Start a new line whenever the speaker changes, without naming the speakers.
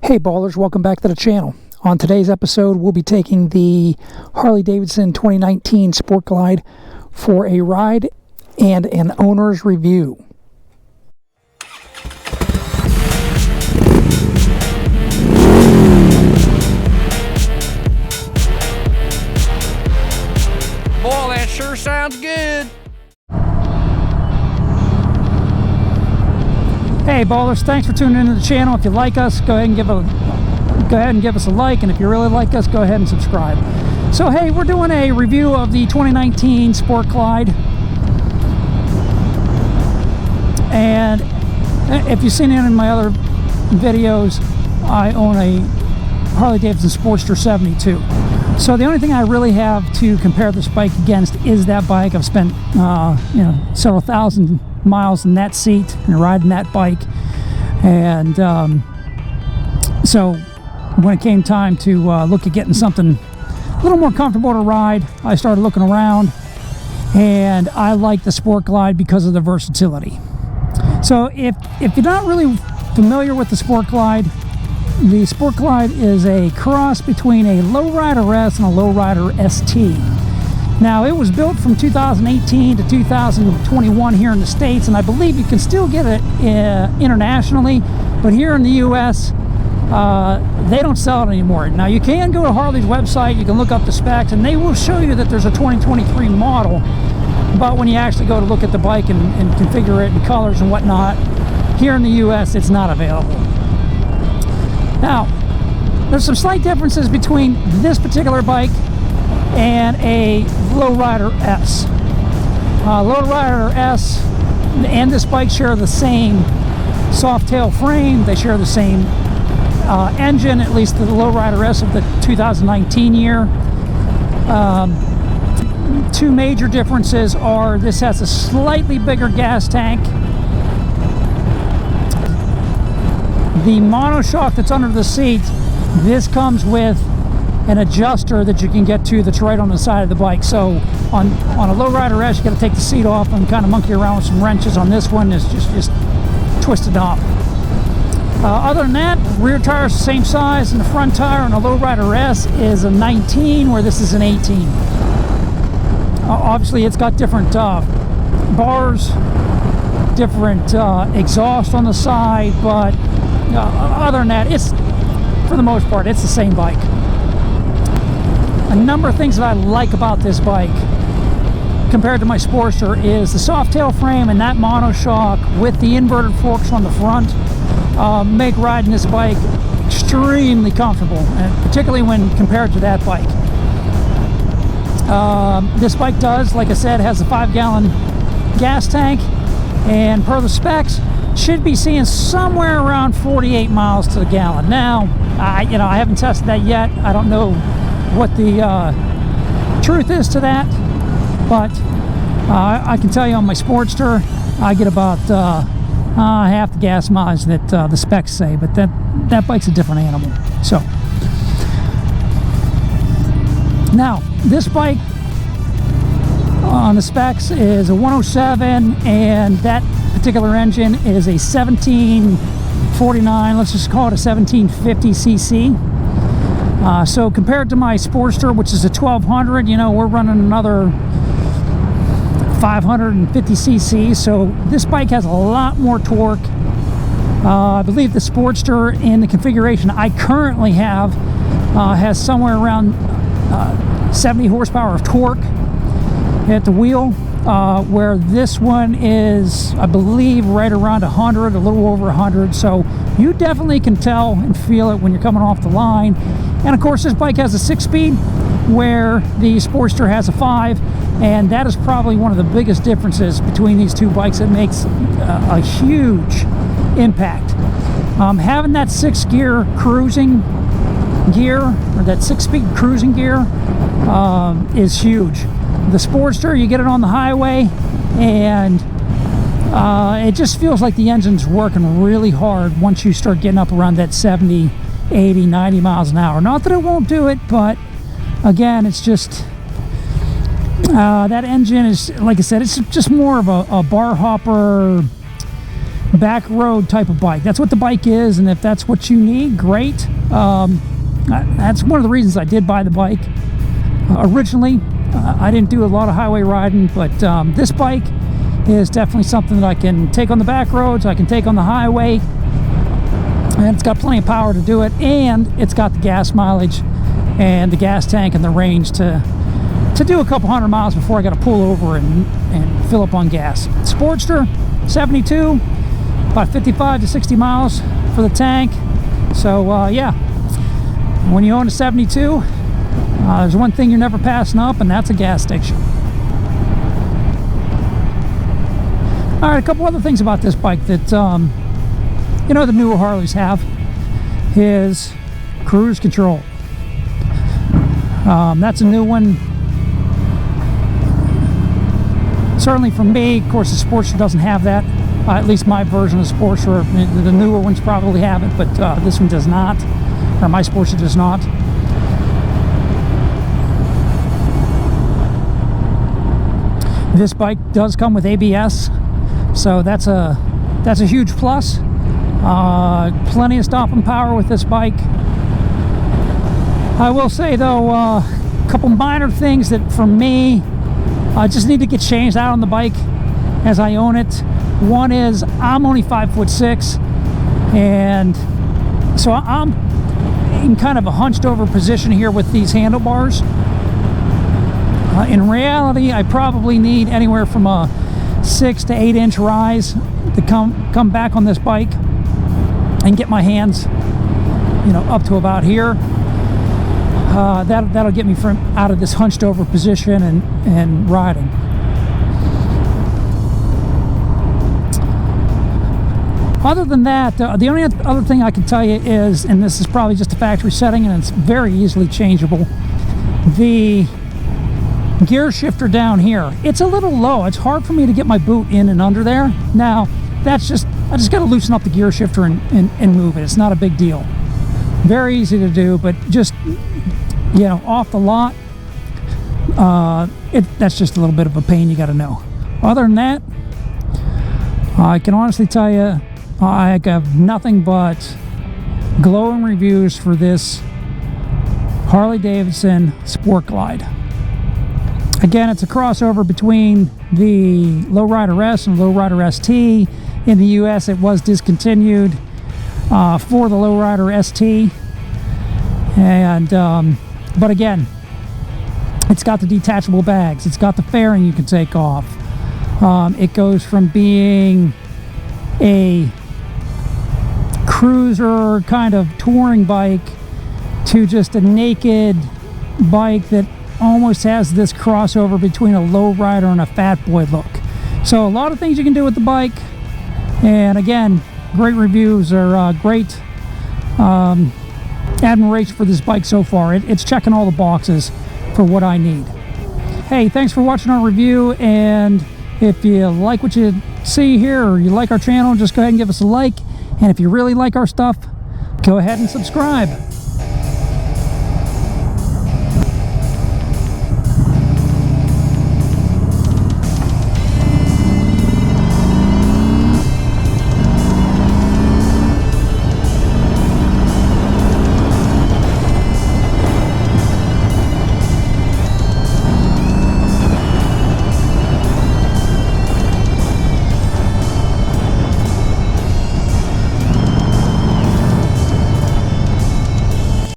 Hey ballers, welcome back to the channel. On today's episode, we'll be taking the Harley-Davidson 2019 Sport Glide for a ride and an owner's review.
Boy, that sure sounds good.
Hey ballers, thanks for tuning into the channel. If you like us, go ahead and give us a like, and if you really like us, go ahead and subscribe. So hey, we're doing a review of the 2019 Sport Glide, and if you've seen any of my other videos, I own a Harley-Davidson Sportster 72. So the only thing I really have to compare this bike against is that bike. I've spent several thousand miles in that seat and riding that bike, and so when it came time to look at getting something a little more comfortable to ride, I started looking around, and I like the Sport Glide because of the versatility. So if you're not really familiar with the Sport Glide is a cross between a Lowrider S and a Lowrider ST. Now, it was built from 2018 to 2021 here in the States, and I believe you can still get it internationally, but here in the US, they don't sell it anymore. Now, you can go to Harley's website, you can look up the specs, and they will show you that there's a 2023 model, but when you actually go to look at the bike and configure it and colors and whatnot, here in the US, it's not available. Now, there's some slight differences between this particular bike and a Lowrider S. Lowrider S and this bike share the same soft tail frame. They share the same engine, at least the Lowrider S of the 2019 year. Two major differences are this has a slightly bigger gas tank. The monoshock that's under the seat, this comes with an adjuster that you can get to that's right on the side of the bike. So on a Lowrider S, you got to take the seat off and kind of monkey around with some wrenches. On this one, it's just twisted up. Other than that, rear tire is the same size, and the front tire on a Lowrider S is a 19, where this is an 18. Obviously, it's got different bars, different exhaust on the side, but other than that, it's, for the most part, it's the same bike. A number of things that I like about this bike compared to my Sportster is the soft tail frame and that monoshock with the inverted forks on the front make riding this bike extremely comfortable, and particularly when compared to that bike. This bike does, like I said, has a 5-gallon gas tank, and per the specs, should be seeing somewhere around 48 miles to the gallon. Now, I haven't tested that yet. I don't know what the truth is to that, but I can tell you on my Sportster, I get about half the gas mileage that the specs say, but that bike's a different animal. So now this bike on the specs is a 107, and that particular engine is a 1749, let's just call it a 1750 cc. So compared to my Sportster, which is a 1200, we're running another 550 cc. So this bike has a lot more torque. I believe the Sportster in the configuration I currently have has somewhere around 70 horsepower of torque at the wheel, where this one is, I believe, right around 100, a little over 100. So you definitely can tell and feel it when you're coming off the line. And of course, this bike has a 6-speed, where the Sportster has a 5, and that is probably one of the biggest differences between these two bikes. It makes a huge impact. Having that 6-gear cruising gear, or that 6-speed cruising gear, is huge. The Sportster, you get it on the highway, and it just feels like the engine's working really hard once you start getting up around that 70, 80, 90 miles an hour. Not that it won't do it, but again, it's just that engine is, like I said, it's just more of a bar hopper back road type of bike. That's what the bike is, and if that's what you need, great. That's one of the reasons I did buy the bike. Originally, I didn't do a lot of highway riding, but this bike is definitely something that I can take on the back roads, I can take on the highway, and it's got plenty of power to do it, and it's got the gas mileage and the gas tank and the range to do a couple hundred miles before I got to pull over and fill up on gas. Sportster 72, about 55 to 60 miles for the tank. So yeah, when you own a 72, there's one thing you're never passing up, and that's a gas station. All right, a couple other things about this bike that you know the newer Harleys have is cruise control. That's a new one. Certainly for me, of course, the Sportster doesn't have that. At least my version of the Sportster. The newer ones probably have it, but this one does not. Or my Sportster does not. This bike does come with ABS, so that's a huge plus. Plenty of stopping power with this bike. I will say though, a couple minor things that for me just need to get changed out on the bike as I own it. One is I'm only 5'6", and so I'm in kind of a hunched over position here with these handlebars. In reality, I probably need anywhere from a 6 to 8 inch rise to come back on this bike and get my hands, you know, up to about here. That'll get me from out of this hunched over position and riding. Other than that, the only other thing I can tell you is, and this is probably just a factory setting and it's very easily changeable, the gear shifter down here, it's a little low. It's hard for me to get my boot in and under there. Now, that's just, I just got to loosen up the gear shifter and move it. It's not a big deal. Very easy to do, but just, you know, off the lot, that's just a little bit of a pain you got to know. Other than that, I can honestly tell you, I have nothing but glowing reviews for this Harley-Davidson Sport Glide. Again, it's a crossover between the Lowrider S and Lowrider ST. In the US, it was discontinued for the Lowrider ST. And but again, it's got the detachable bags. It's got the fairing you can take off. It goes from being a cruiser kind of touring bike to just a naked bike that almost has this crossover between a lowrider and a fat boy look. So a lot of things you can do with the bike, and again, great reviews, or great admiration for this bike so far. It's checking all the boxes for what I need. Hey, thanks for watching our review, and if you like what you see here or you like our channel, just go ahead and give us a like, and if you really like our stuff, go ahead and subscribe.